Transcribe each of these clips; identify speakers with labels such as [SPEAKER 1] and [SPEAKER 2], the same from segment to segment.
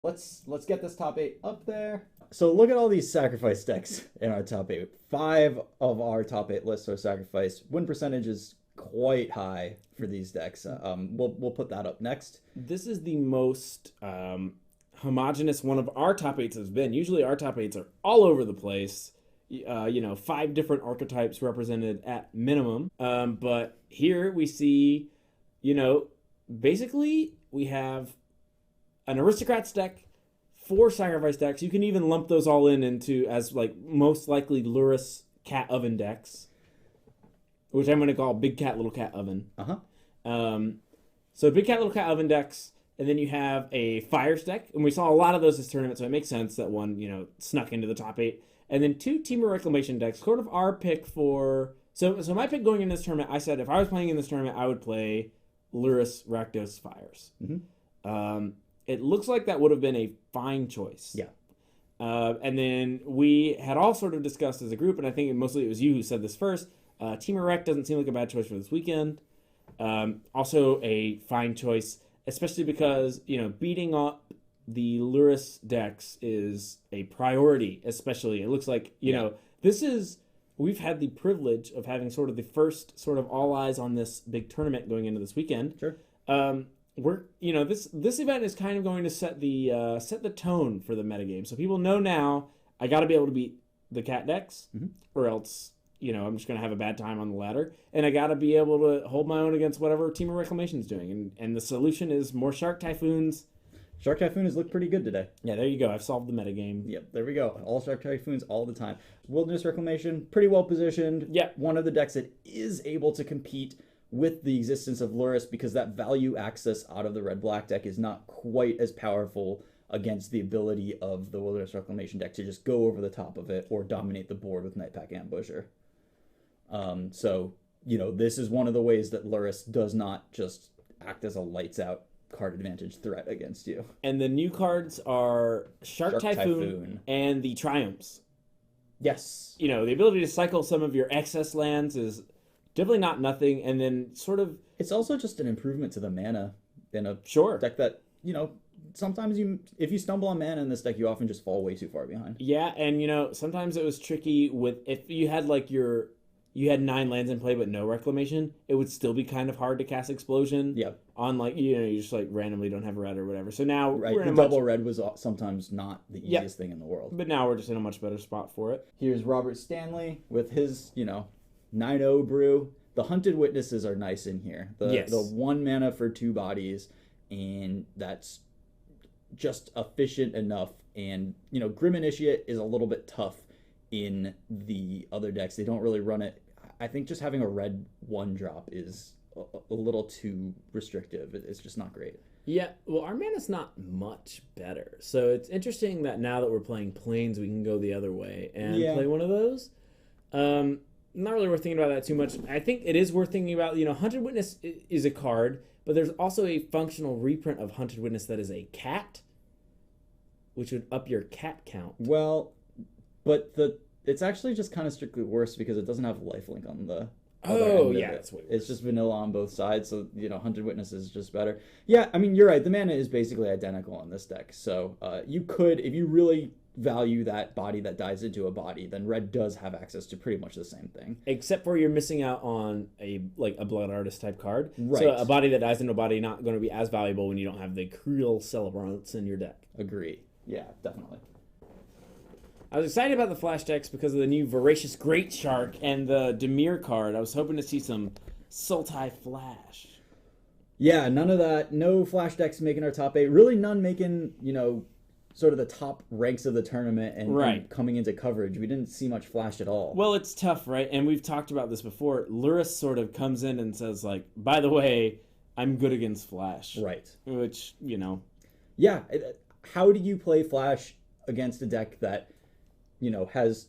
[SPEAKER 1] Let's get this top 8 up there. So look at all these sacrifice decks in our top 8. 5 of our top 8 lists are sacrifice. Win percentage is quite high for these decks. We'll put that up next.
[SPEAKER 2] This is the most homogenous one of our top 8s has been. Usually our top 8s are all over the place. 5 different archetypes represented at minimum. But here we see, basically we have an aristocrats deck, 4 sacrifice decks. You can even lump those all into as like most likely Lurrus cat oven decks, which I'm going to call big cat little cat oven. So big cat little cat oven decks, and then you have a fires deck, and we saw a lot of those this tournament, so it makes sense that one snuck into the top 8, and then 2 Temur Reclamation decks. Sort of our pick for so my pick going in this tournament. I said if I was playing in this tournament, I would play Lurrus Rakdos Fires. It looks like that would have been a fine choice.
[SPEAKER 1] Yeah.
[SPEAKER 2] And then we had all sort of discussed as a group, and I think mostly it was you who said this first. Temur Rec doesn't seem like a bad choice for this weekend. Also a fine choice, especially because, beating up the Lurrus decks is a priority, especially. It looks like, we've had the privilege of having sort of the first sort of all eyes on this big tournament going into this weekend.
[SPEAKER 1] Sure.
[SPEAKER 2] This event is kind of going to set the tone for the metagame. So people know now I got to be able to beat the cat decks, or else I'm just going to have a bad time on the ladder, and I got to be able to hold my own against whatever Temur Reclamation is doing. And the solution is more Shark Typhoons.
[SPEAKER 1] Shark Typhoon has looked pretty good today.
[SPEAKER 2] Yeah, there you go. I've solved the metagame.
[SPEAKER 1] Yep, there we go. All Shark Typhoons all the time. Wilderness Reclamation, pretty well positioned.
[SPEAKER 2] Yep.
[SPEAKER 1] One of the decks that is able to compete with the existence of Lurrus, because that value access out of the red-black deck is not quite as powerful against the ability of the Wilderness Reclamation deck to just go over the top of it or dominate the board with Nightpack Ambusher. This is one of the ways that Lurrus does not just act as a lights-out card advantage threat against you.
[SPEAKER 2] And the new cards are Shark Typhoon and the Triumphs.
[SPEAKER 1] Yes.
[SPEAKER 2] The ability to cycle some of your excess lands is definitely not nothing, and then sort of...
[SPEAKER 1] It's also just an improvement to the mana in a deck that, sometimes if you stumble on mana in this deck, you often just fall way too far behind.
[SPEAKER 2] Yeah, and sometimes it was tricky with... If you had you had 9 lands in play but no Reclamation, it would still be kind of hard to cast Explosion.
[SPEAKER 1] Yep.
[SPEAKER 2] On you just randomly don't have red or whatever. So now
[SPEAKER 1] we're in double red was sometimes not the easiest thing in the world.
[SPEAKER 2] But now we're just in a much better spot for it.
[SPEAKER 1] Here's Robert Stanley with his, 9-0 brew. The Hunted Witnesses are nice in here. The 1 mana for 2 bodies, and that's just efficient enough. And, Grim Initiate is a little bit tough in the other decks. They don't really run it. I think just having a red 1-drop is a little too restrictive. It's just not great.
[SPEAKER 2] Yeah, well, our mana's not much better. So it's interesting that now that we're playing Plains, we can go the other way and play one of those. Not really worth thinking about that too much. I think it is worth thinking about, Hunted Witness is a card, but there's also a functional reprint of Hunted Witness that is a cat, which would up your cat count.
[SPEAKER 1] Well, but it's actually just kind of strictly worse because it doesn't have a lifelink on the other end of it.
[SPEAKER 2] That's way worse.
[SPEAKER 1] It's just vanilla on both sides, so Hunted Witness is just better. Yeah, I mean, you're right. The mana is basically identical on this deck, so you could, if you really value that body that dies into a body, then red does have access to pretty much the same thing.
[SPEAKER 2] Except for you're missing out on a Blood Artist type card.
[SPEAKER 1] Right.
[SPEAKER 2] So a body that dies into a body not going to be as valuable when you don't have the Creel Celebrants in your deck.
[SPEAKER 1] Agree. Yeah, definitely.
[SPEAKER 2] I was excited about the Flash decks because of the new Voracious Great Shark and the Dimir card. I was hoping to see some Sultai Flash.
[SPEAKER 1] Yeah, none of that. No Flash decks making our top 8. Really none making, sort of the top ranks of the tournament and coming into coverage. We didn't see much Flash at all.
[SPEAKER 2] Well, it's tough, right? And we've talked about this before. Lurrus sort of comes in and says, by the way, I'm good against Flash.
[SPEAKER 1] Right.
[SPEAKER 2] Which,
[SPEAKER 1] Yeah. How do you play Flash against a deck that, has,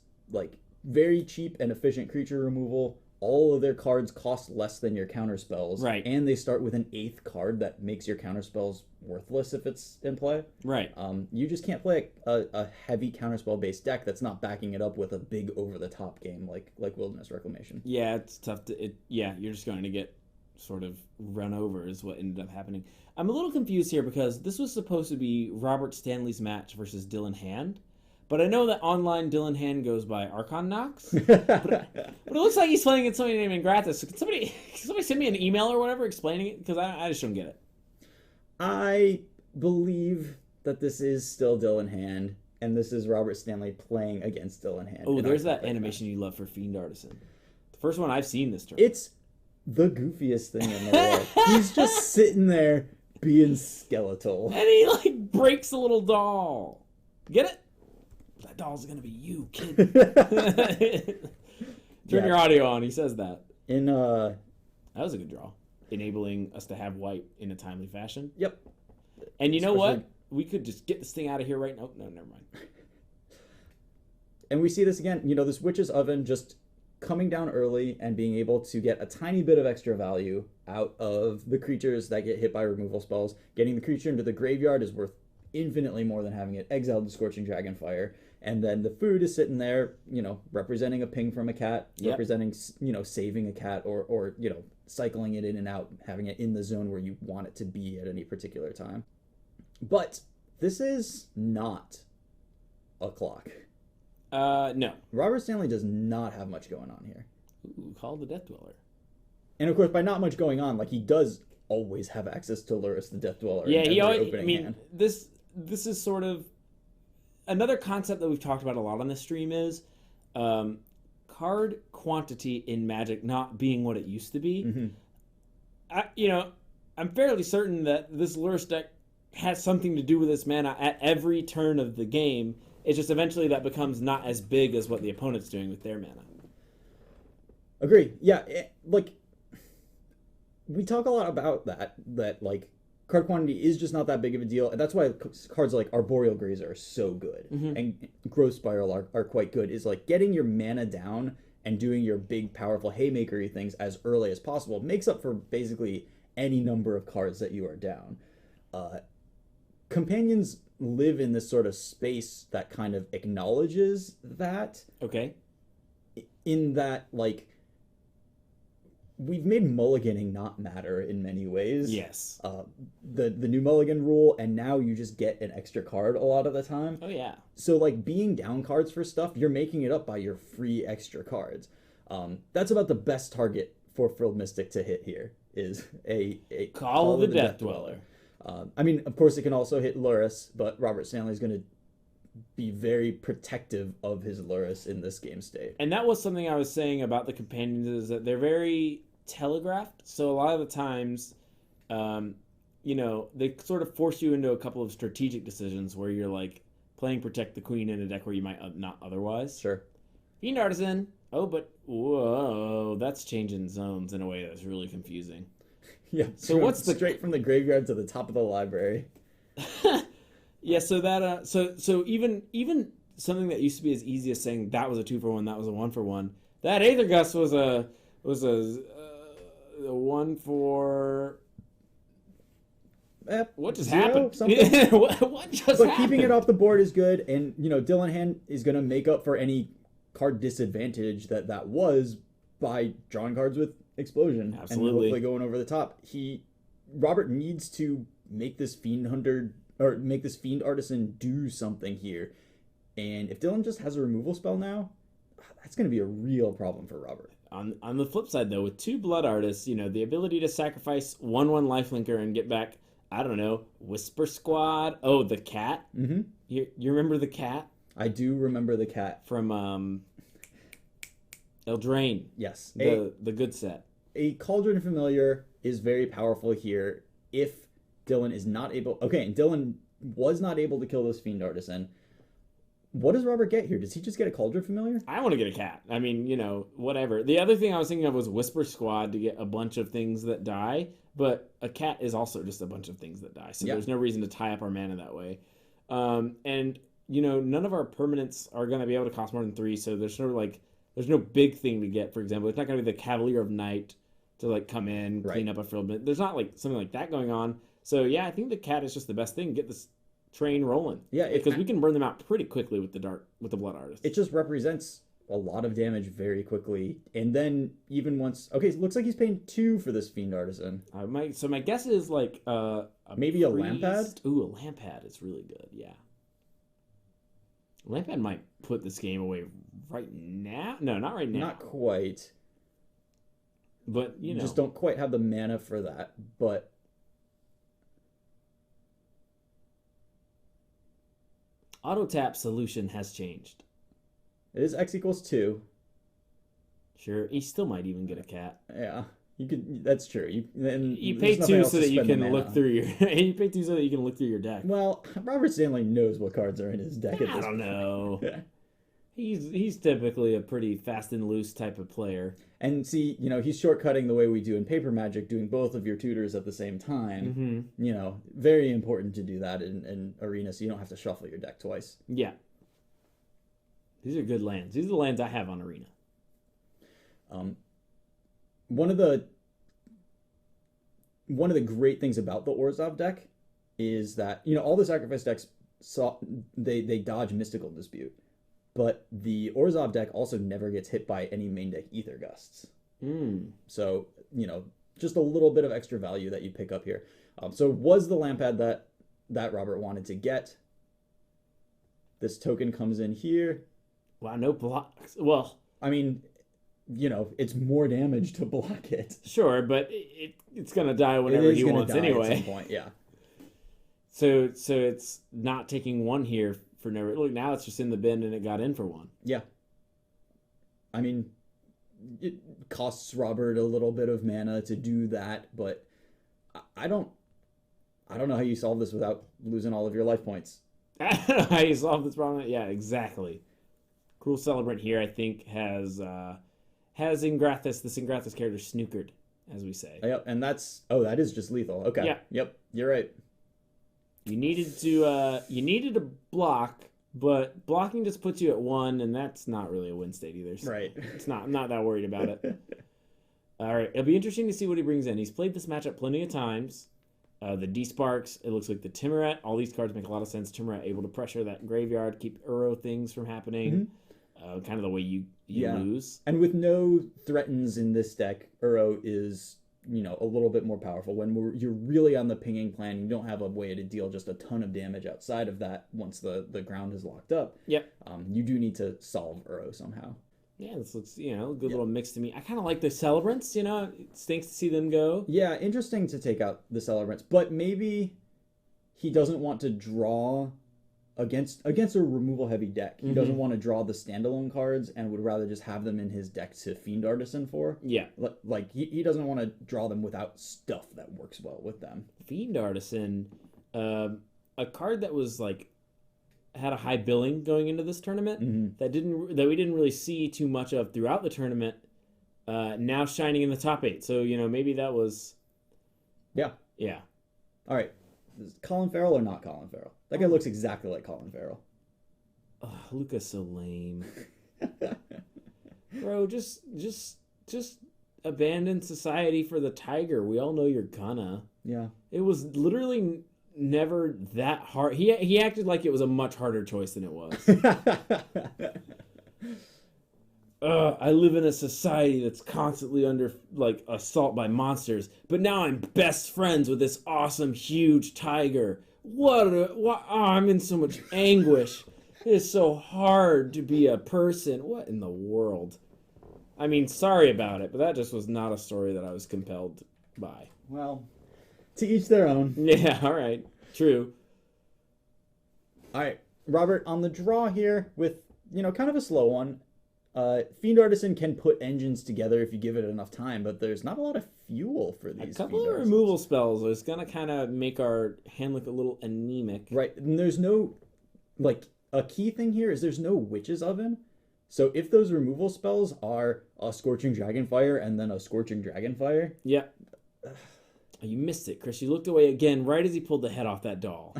[SPEAKER 1] very cheap and efficient creature removal? All of their cards cost less than your counter spells.
[SPEAKER 2] Right.
[SPEAKER 1] And they start with an 8th card that makes your counter spells worthless if it's in play.
[SPEAKER 2] Right.
[SPEAKER 1] You just can't play a heavy counterspell based deck that's not backing it up with a big over the top game like Wilderness Reclamation.
[SPEAKER 2] Yeah, it's tough to you're just going to get sort of run over is what ended up happening. I'm a little confused here because this was supposed to be Robert Stanley's match versus Dylan Hand. But I know that online Dylan Hand goes by Archon Knox. but it looks like he's playing against somebody named Ingratus. So can somebody send me an email or whatever explaining it? Because I just don't get it.
[SPEAKER 1] I believe that this is still Dylan Hand, and this is Robert Stanley playing against Dylan Hand.
[SPEAKER 2] Oh, there's that animation you love for Fiend Artisan. The first one I've seen this turn.
[SPEAKER 1] It's the goofiest thing in the world. He's just sitting there being skeletal.
[SPEAKER 2] And he, like, breaks the little doll. Get it? That doll's going to be you, kid. Turn your audio on. He says that. That was a good draw. Enabling us to have white in a timely fashion.
[SPEAKER 1] Yep.
[SPEAKER 2] And you know what? We could just get this thing out of here right now. No, never mind.
[SPEAKER 1] And we see this again. This Witch's Oven just coming down early and being able to get a tiny bit of extra value out of the creatures that get hit by removal spells. Getting the creature into the graveyard is worth infinitely more than having it exiled to Scorching Dragonfire. And then the food is sitting there, representing a ping from a cat, representing, saving a cat or cycling it in and out, having it in the zone where you want it to be at any particular time. But this is not a clock.
[SPEAKER 2] No.
[SPEAKER 1] Robert Stanley does not have much going on here.
[SPEAKER 2] Ooh, call the Death Dweller.
[SPEAKER 1] And of course, by not much going on, he does always have access to Lurrus, the Death Dweller.
[SPEAKER 2] Yeah, he always. Hand. This is sort of another concept that we've talked about a lot on this stream is card quantity in Magic not being what it used to be.
[SPEAKER 1] Mm-hmm.
[SPEAKER 2] I'm fairly certain that this Lurrus deck has something to do with its mana at every turn of the game. It's just eventually that becomes not as big as what the opponent's doing with their mana.
[SPEAKER 1] Agree. Yeah, we talk a lot about that card quantity is just not that big of a deal, and that's why cards like Arboreal Grazer are so good, and Growth Spiral are quite good, is getting your mana down and doing your big, powerful haymaker-y things as early as possible makes up for basically any number of cards that you are down. Companions live in this sort of space that kind of acknowledges that.
[SPEAKER 2] Okay.
[SPEAKER 1] In that, we've made mulliganing not matter in many ways.
[SPEAKER 2] Yes.
[SPEAKER 1] The new mulligan rule, and now you just get an extra card a lot of the time.
[SPEAKER 2] Oh, yeah.
[SPEAKER 1] So, being down cards for stuff, you're making it up by your free extra cards. That's about the best target for Frilled Mystic to hit here, is a
[SPEAKER 2] Call of the Death Dweller.
[SPEAKER 1] Of course, it can also hit Lurrus, but Robert Stanley's going to be very protective of his Lurrus in this game state.
[SPEAKER 2] And that was something I was saying about the companions, is that they're very telegraphed. So a lot of the times, they sort of force you into a couple of strategic decisions where you're playing Protect the Queen in a deck where you might not otherwise.
[SPEAKER 1] Sure.
[SPEAKER 2] Fiend Artisan. Oh, but whoa, that's changing zones in a way that's really confusing.
[SPEAKER 1] Yeah.
[SPEAKER 2] So what's the
[SPEAKER 1] straight from the graveyard to the top of the library?
[SPEAKER 2] Yeah. So that so even something that used to be as easy as saying that was a 2-for-1, that was a 1-for-1. That Aether Gust was a 1 what just happened? What just happened?
[SPEAKER 1] But keeping it off the board is good, and Dylan Hand is going to make up for any card disadvantage that was by drawing cards with Explosion.
[SPEAKER 2] Absolutely.
[SPEAKER 1] And hopefully going over the top. Robert needs to make this Fiend Hunter, or make this Fiend Artisan do something here. And if Dylan just has a removal spell now, that's going to be a real problem for Robert.
[SPEAKER 2] On the flip side, though, with 2 Blood Artists, the ability to sacrifice 1/1 Lifelinker and get back, I don't know, Whisper Squad. Oh, the cat?
[SPEAKER 1] Mm-hmm.
[SPEAKER 2] You remember the cat?
[SPEAKER 1] I do remember the cat.
[SPEAKER 2] From Eldraine.
[SPEAKER 1] Yes.
[SPEAKER 2] The good set.
[SPEAKER 1] A Cauldron Familiar is very powerful here if Dylan is not able... Okay, and Dylan was not able to kill this Fiend Artisan. What does Robert get here? Does he just get a Cauldron Familiar?
[SPEAKER 2] I want to get a cat. I mean, whatever. The other thing I was thinking of was Whisper Squad to get a bunch of things that die, but a cat is also just a bunch of things that die, so There's no reason to tie up our mana that way. And, none of our permanents are going to be able to cost more than 3, so there's no big thing to get, for example. It's not going to be the Cavalier of Night to, clean up a field. There's not, something like that going on. So, yeah, I think the cat is just the best thing. Get this train rolling.
[SPEAKER 1] Yeah,
[SPEAKER 2] because we can burn them out pretty quickly with the Blood Artist.
[SPEAKER 1] It just represents a lot of damage very quickly. And then even once... Okay, it looks like he's paying 2 for this Fiend Artisan.
[SPEAKER 2] So my guess is like
[SPEAKER 1] maybe a Lampad?
[SPEAKER 2] Ooh, a Lampad is really good, yeah. Lampad might put this game away right now. No, not right now.
[SPEAKER 1] Not quite.
[SPEAKER 2] But, you
[SPEAKER 1] just don't quite have the mana for that. But...
[SPEAKER 2] Auto tap solution has changed.
[SPEAKER 1] It is X equals 2.
[SPEAKER 2] Sure, he still might even get a cat.
[SPEAKER 1] Yeah, you could. That's true.
[SPEAKER 2] You pay 2 so that you can look through your. You pay 2 so that you can look through your deck.
[SPEAKER 1] Well, Robert Stanley knows what cards are in his deck.
[SPEAKER 2] I don't know. He's typically a pretty fast and loose type of player.
[SPEAKER 1] And see, he's shortcutting the way we do in Paper Magic, doing both of your tutors at the same time. Mm-hmm. Very important to do that in Arena, so you don't have to shuffle your deck twice.
[SPEAKER 2] Yeah. These are good lands. These are the lands I have on Arena.
[SPEAKER 1] One of the great things about the Orzhov deck is that all the sacrifice decks they dodge Mystical Dispute, but the Orzhov deck also never gets hit by any main deck Ether Gusts. So just a little bit of extra value that you pick up here. So was the Lampad that Robert wanted to get. This token comes in here.
[SPEAKER 2] Wow, no blocks. Well,
[SPEAKER 1] I mean, it's more damage to block it.
[SPEAKER 2] Sure, but it's going to die whenever he wants anyway.
[SPEAKER 1] At some point, yeah.
[SPEAKER 2] So it's not taking 1 here for never. Look, now it's just in the bin and it got in for 1.
[SPEAKER 1] Yeah. I mean, it costs Robert a little bit of mana to do that, but I don't know how you solve this without losing all of your life points.
[SPEAKER 2] I don't know how you solve this problem. Yeah, exactly. Cruel Celebrant here, I think, has Ingrathus, this Ingrathus character, snookered, as we say.
[SPEAKER 1] Yep, and that is just lethal. Okay. Yeah. Yep, you're right.
[SPEAKER 2] You needed to block, but blocking just puts you at 1, and that's not really a win state either. So
[SPEAKER 1] right.
[SPEAKER 2] I'm not that worried about it. All right, it'll be interesting to see what he brings in. He's played this matchup plenty of times. The D-Sparks, it looks like the Timuret. All these cards make a lot of sense. Timuret able to pressure that graveyard, keep Uro things from happening. Mm-hmm. Kind of the way you lose.
[SPEAKER 1] And with no threatens in this deck, Uro is, a little bit more powerful. When you're really on the pinging plan, you don't have a way to deal just a ton of damage outside of that once the ground is locked up.
[SPEAKER 2] Yep.
[SPEAKER 1] You do need to solve Uro somehow.
[SPEAKER 2] Yeah, this looks, a good little mix to me. I kind of like the Celebrants, It stinks to see them go.
[SPEAKER 1] Yeah, interesting to take out the Celebrants. But maybe he doesn't want to draw against a removal heavy deck. He doesn't want to draw the standalone cards and would rather just have them in his deck to Fiend Artisan for.
[SPEAKER 2] Yeah.
[SPEAKER 1] Like he doesn't want to draw them without stuff that works well with them.
[SPEAKER 2] Fiend Artisan, a card that was had a high billing going into this tournament that we didn't really see too much of throughout the tournament. Now shining in the top 8. So, maybe that was
[SPEAKER 1] Yeah. All right. Is Colin Farrell or not Colin Farrell? That guy looks exactly like Colin Farrell.
[SPEAKER 2] Luca's so lame. Bro, just abandon society for the tiger. We all know you're gonna.
[SPEAKER 1] Yeah.
[SPEAKER 2] It was literally never that hard. He acted like it was a much harder choice than it was. I live in a society that's constantly under assault by monsters, but now I'm best friends with this awesome huge tiger. I'm in so much anguish. It is so hard to be a person. What in the world? I mean, sorry about it, but that just was not a story that I was compelled by.
[SPEAKER 1] Well, to each their own.
[SPEAKER 2] Yeah, all right. True.
[SPEAKER 1] All right, Robert, on the draw here with, kind of a slow one. Fiend Artisan can put engines together if you give it enough time, but there's not a lot of fuel for these.
[SPEAKER 2] A couple of removal spells is going to kind of make our hand look a little anemic.
[SPEAKER 1] Right, and there's no, a key thing here is there's no Witch's Oven. So if those removal spells are a Scorching Dragonfire and then a Scorching Dragonfire...
[SPEAKER 2] Yeah. You missed it, Chris. You looked away again right as he pulled the head off that doll.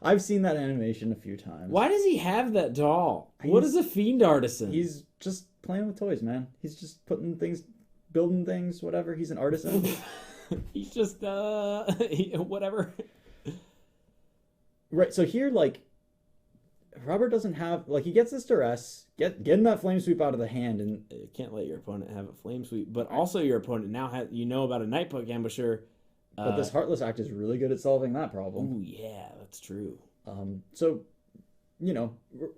[SPEAKER 1] I've seen that animation a few times.
[SPEAKER 2] Why does he have that doll? What is a Fiend Artisan?
[SPEAKER 1] He's just playing with toys, man. He's just putting things, building things, whatever. He's an artisan.
[SPEAKER 2] He's just, whatever.
[SPEAKER 1] Right, so here, Robert doesn't have, like, he gets this duress, getting that flame sweep out of the hand, and
[SPEAKER 2] You can't let your opponent have a flame sweep, but also your opponent now has, about a Nightbug Ambusher.
[SPEAKER 1] But this Heartless Act is really good at solving that problem.
[SPEAKER 2] Ooh, yeah, that's true.
[SPEAKER 1] So,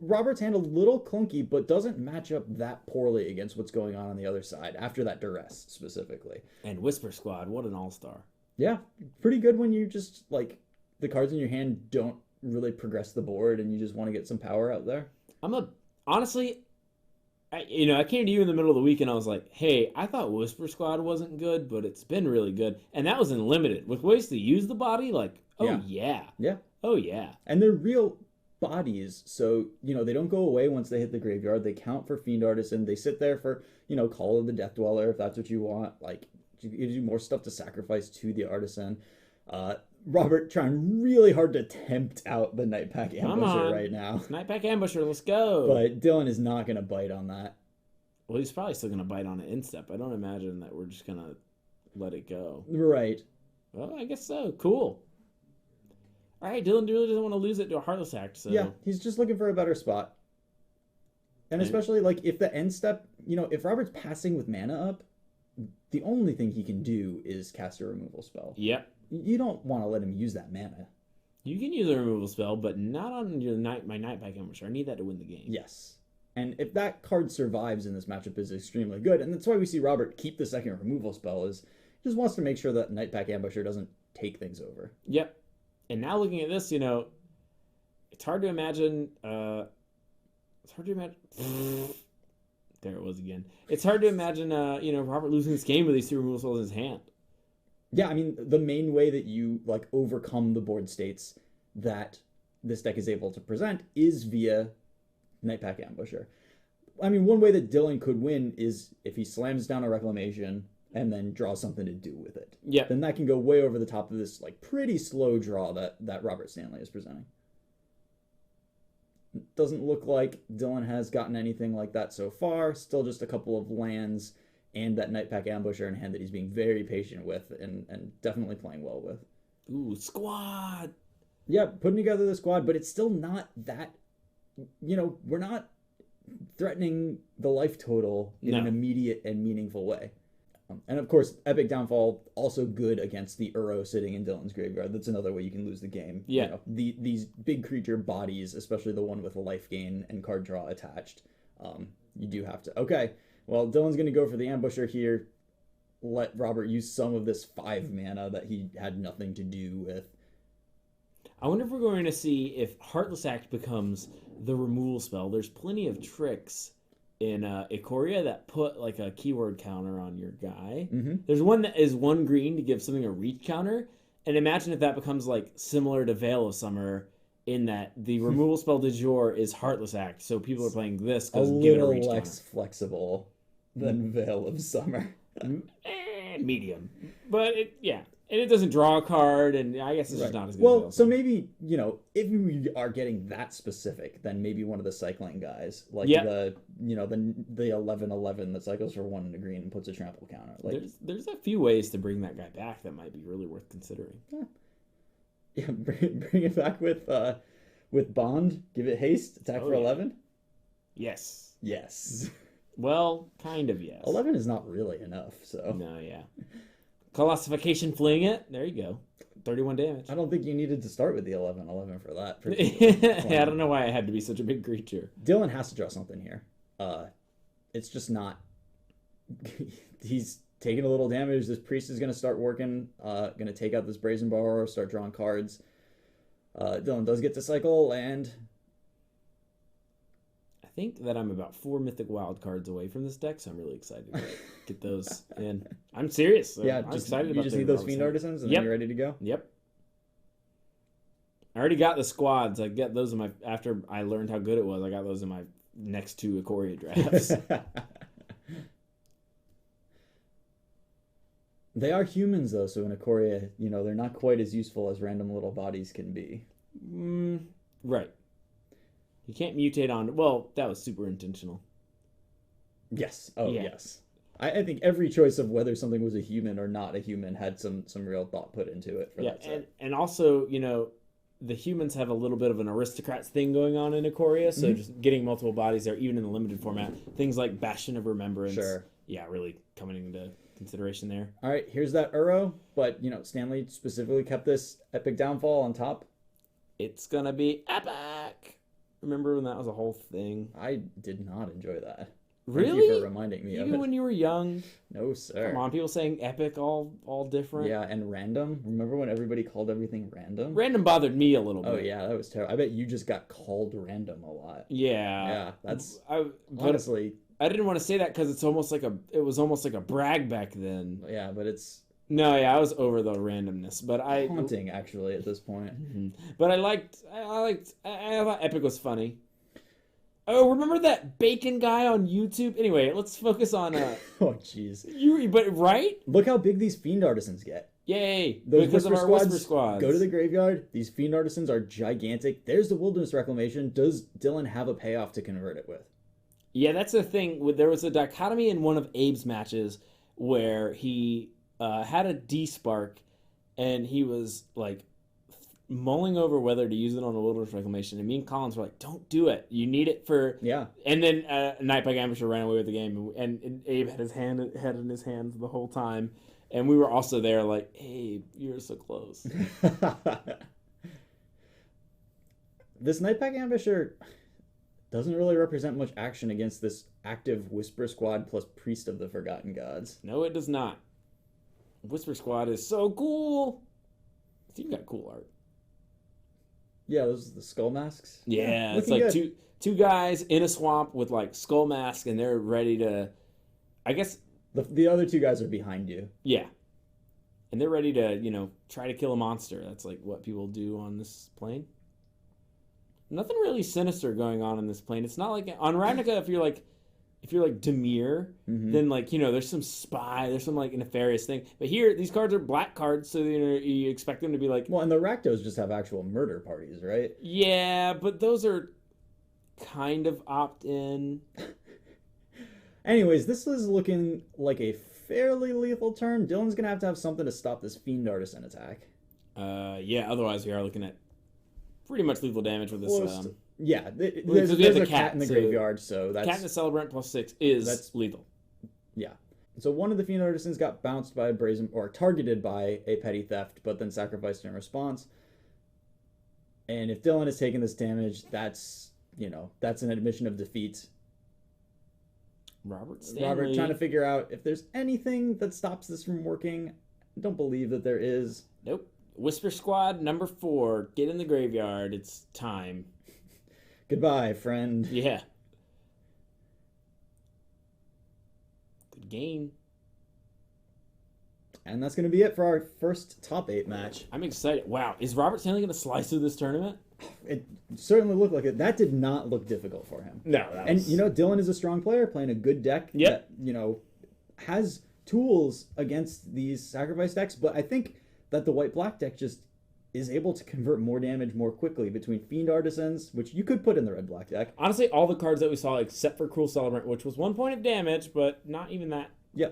[SPEAKER 1] Robert's hand a little clunky, but doesn't match up that poorly against what's going on the other side, after that duress, specifically.
[SPEAKER 2] And Whisper Squad, what an all-star.
[SPEAKER 1] Yeah, pretty good when you just, like, the cards in your hand don't really progress the board and you just want to get some power out there.
[SPEAKER 2] Honestly, I came to you in the middle of the week and I was like, hey, I thought Whisper Squad wasn't good, but it's been really good. And that was in limited. With ways to use the body, like, yeah. Oh, yeah.
[SPEAKER 1] And they're real bodies, so, they don't go away once they hit the graveyard. They count for Fiend Artisan. They sit there for, Call of the Death Dweller, if that's what you want. Like, it gives you more stuff to sacrifice to the Artisan. Robert trying really hard to tempt out the Nightpack Ambusher right now.
[SPEAKER 2] Nightpack Ambusher, let's go.
[SPEAKER 1] But Dylan is not going to bite on that.
[SPEAKER 2] Well, he's probably still going to bite on it instep. I don't imagine that we're just going to let it go.
[SPEAKER 1] Right.
[SPEAKER 2] Well, I guess so. Cool. All right, Dylan really doesn't want to lose it to a Heartless Act. So.
[SPEAKER 1] Yeah, he's just looking for a better spot. And especially, like, if the end step, if Robert's passing with mana up, the only thing he can do is cast a removal spell.
[SPEAKER 2] Yep.
[SPEAKER 1] You don't want to let him use that mana.
[SPEAKER 2] You can use a removal spell, but not on my Nightpack Ambusher. I need that to win the game.
[SPEAKER 1] Yes. And if that card survives in this matchup, is extremely good. And that's why we see Robert keep the second removal spell, is he just wants to make sure that Nightpack Ambusher doesn't take things over.
[SPEAKER 2] Yep. And now looking at this, it's hard to imagine. There it was again. It's hard to imagine, Robert losing this game with these two removal spells in his hand.
[SPEAKER 1] Yeah, I mean, the main way that you, like, overcome the board states that this deck is able to present is via Nightpack Ambusher. I mean, one way that Dylan could win is if he slams down a Reclamation and then draws something to do with it.
[SPEAKER 2] Yeah.
[SPEAKER 1] Then that can go way over the top of this, like, pretty slow draw that Robert Stanley is presenting. Doesn't look like Dylan has gotten anything like that so far. Still just a couple of lands and that Nightpack Ambusher in hand that he's being very patient with and definitely playing well with.
[SPEAKER 2] Ooh, squad!
[SPEAKER 1] Yeah, putting together the squad, but it's still not that... we're not threatening the life total in an immediate and meaningful way. And of course, Epic Downfall, also good against the Uro sitting in Dylan's graveyard. That's another way you can lose the game.
[SPEAKER 2] Yeah.
[SPEAKER 1] These big creature bodies, especially the one with a life gain and card draw attached, you do have to... Okay, well, Dylan's going to go for the Ambusher here. Let Robert use some of this 5 mana that he had nothing to do with.
[SPEAKER 2] I wonder if we're going to see if Heartless Act becomes the removal spell. There's plenty of tricks in Ikoria that put like a keyword counter on your guy.
[SPEAKER 1] Mm-hmm.
[SPEAKER 2] There's one that is 1 green to give something a reach counter. And imagine if that becomes like similar to Veil of Summer, in that the removal spell du jour is Heartless Act. So people are playing this because give it a reach counter.
[SPEAKER 1] A little less flexible than Veil of Summer.
[SPEAKER 2] Medium. But and it doesn't draw a card, and I guess it's just not as good.
[SPEAKER 1] Well, so maybe, if we are getting that specific, then maybe one of the cycling guys, like the 11/11 that cycles for 1 and a green and puts a trample counter. Like,
[SPEAKER 2] there's a few ways to bring that guy back that might be really worth considering.
[SPEAKER 1] Yeah, bring it back with Bond. Give it haste. Attack for 11.
[SPEAKER 2] Yes.
[SPEAKER 1] Yes.
[SPEAKER 2] Well, kind of yes.
[SPEAKER 1] 11 is not really enough. So
[SPEAKER 2] no, yeah. Colossification, fling it. There you go. 31 damage.
[SPEAKER 1] I don't think you needed to start with the 11/11 for that.
[SPEAKER 2] I don't know why I had to be such a big creature.
[SPEAKER 1] Dylan has to draw something here. It's just not. He's taking a little damage. This priest is going to start working. Going to take out this Brazen Borrower, start drawing cards. Dylan does get to cycle, and
[SPEAKER 2] I think that I'm about 4 Mythic Wild cards away from this deck, so I'm really excited to get those in. I'm serious. So I'm excited about
[SPEAKER 1] you just need those Fiend Artisans, and then you're ready to go?
[SPEAKER 2] Yep. I already got the squads. I got those in my... After I learned how good it was, I got those in my next 2 Ikoria drafts.
[SPEAKER 1] They are humans, though, so in Ikoria, they're not quite as useful as random little bodies can be.
[SPEAKER 2] Right. You can't mutate on... Well, that was super intentional.
[SPEAKER 1] Yes. Oh, yeah. Yes. I think every choice of whether something was a human or not a human had some real thought put into it for that set.
[SPEAKER 2] And also, the humans have a little bit of an aristocrats thing going on in Ikoria, so just getting multiple bodies there, even in the limited format. Things like Bastion of Remembrance.
[SPEAKER 1] Sure.
[SPEAKER 2] Yeah, really coming into consideration there.
[SPEAKER 1] All right, here's that Uro, but, Stanley specifically kept this epic downfall on top.
[SPEAKER 2] It's gonna be epic! Remember when that was a whole thing?
[SPEAKER 1] I did not enjoy that.
[SPEAKER 2] Really?
[SPEAKER 1] Thank you for reminding me of it.
[SPEAKER 2] Even when you were young?
[SPEAKER 1] No, sir.
[SPEAKER 2] Come on, people saying epic all different.
[SPEAKER 1] Yeah, and random. Remember when everybody called everything random?
[SPEAKER 2] Random bothered me a little bit.
[SPEAKER 1] Oh, yeah, that was terrible. I bet you just got called random a lot.
[SPEAKER 2] Yeah.
[SPEAKER 1] Yeah, that's...
[SPEAKER 2] honestly... I didn't want to say that because it was almost like a brag back then.
[SPEAKER 1] Yeah, but it's...
[SPEAKER 2] No, yeah, I was over the randomness, but
[SPEAKER 1] haunting, actually, at this point.
[SPEAKER 2] But I thought epic was funny. Oh, remember that bacon guy on YouTube? Anyway, let's focus on...
[SPEAKER 1] Oh, jeez.
[SPEAKER 2] But, right?
[SPEAKER 1] Look how big these Fiend Artisans get.
[SPEAKER 2] Yay.
[SPEAKER 1] Those because of our Whisper Squads. Go to the graveyard. These Fiend Artisans are gigantic. There's the Wilderness Reclamation. Does Dylan have a payoff to convert it with?
[SPEAKER 2] Yeah, that's the thing. There was a dichotomy in one of Abe's matches where he had a D-Spark, and he was, like... mulling over whether to use it on the Wilderness Reclamation, and me and Collins were like, don't do it. You need it for...
[SPEAKER 1] Yeah.
[SPEAKER 2] And then Nightbag Ambusher ran away with the game, and Abe had his head in his hands the whole time, and we were also there like, Abe, you're so close.
[SPEAKER 1] This Nightbag Ambusher doesn't really represent much action against this active Whisper Squad plus Priest of the Forgotten Gods.
[SPEAKER 2] No, it does not. Whisper Squad is so cool. You've got cool art.
[SPEAKER 1] Yeah, those are the skull masks.
[SPEAKER 2] Yeah, it's like two guys in a swamp with like skull masks, and they're ready to... I guess...
[SPEAKER 1] The other two guys are behind you.
[SPEAKER 2] Yeah. And they're ready to, try to kill a monster. That's like what people do on this plane. Nothing really sinister going on in this plane. It's not like... On Ravnica, if you're like Temur, then there's some spy, there's some like nefarious thing. But here, these cards are black cards, so you expect them to be like...
[SPEAKER 1] Well, and the Rakdos just have actual murder parties, right?
[SPEAKER 2] Yeah, but those are kind of opt-in.
[SPEAKER 1] Anyways, this is looking like a fairly lethal turn. Dylan's going to have something to stop this Fiend Artisan attack.
[SPEAKER 2] Yeah, otherwise we are looking at pretty much lethal damage with this...
[SPEAKER 1] Yeah, there's a cat in the graveyard, so that's...
[SPEAKER 2] Cat in the Celebrant +6 is lethal.
[SPEAKER 1] Yeah. So one of the Fiend Artisans got bounced by a brazen... or targeted by a petty theft, but then sacrificed in response. And if Dylan is taking this damage, that's an admission of defeat.
[SPEAKER 2] Robert Stanley.
[SPEAKER 1] Robert trying to figure out if there's anything that stops this from working. I don't believe that there is.
[SPEAKER 2] Nope. Whisper Squad number 4. Get in the graveyard. It's time.
[SPEAKER 1] Goodbye, friend.
[SPEAKER 2] Yeah. Good game.
[SPEAKER 1] And that's going to be it for our first top 8 match.
[SPEAKER 2] I'm excited. Wow. Is Robert Stanley going to slice through this tournament?
[SPEAKER 1] It certainly looked like it. That did not look difficult for him.
[SPEAKER 2] No.
[SPEAKER 1] And, Dylan is a strong player playing a good deck that, has tools against these sacrifice decks. But I think that the White-Black deck just is able to convert more damage more quickly between Fiend Artisans, which you could put in the Red-Black deck.
[SPEAKER 2] Honestly, all the cards that we saw, except for Cruel Celebrant, which was 1 point of damage, but not even that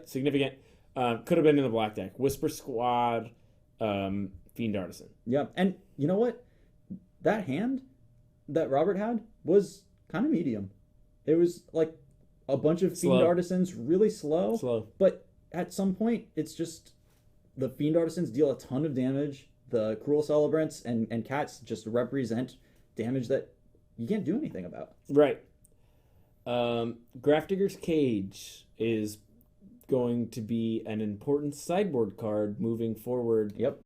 [SPEAKER 2] significant, could have been in the Black deck. Whisper Squad, Fiend Artisan.
[SPEAKER 1] Yeah, and you know what? That hand that Robert had was kind of medium. It was like a bunch of Fiend Artisans, really slow. But at some point, it's just the Fiend Artisans deal a ton of damage. The Cruel Celebrants and Cats just represent damage that you can't do anything about.
[SPEAKER 2] Right. Grafdigger's Cage is going to be an important sideboard card moving forward.
[SPEAKER 1] Yep.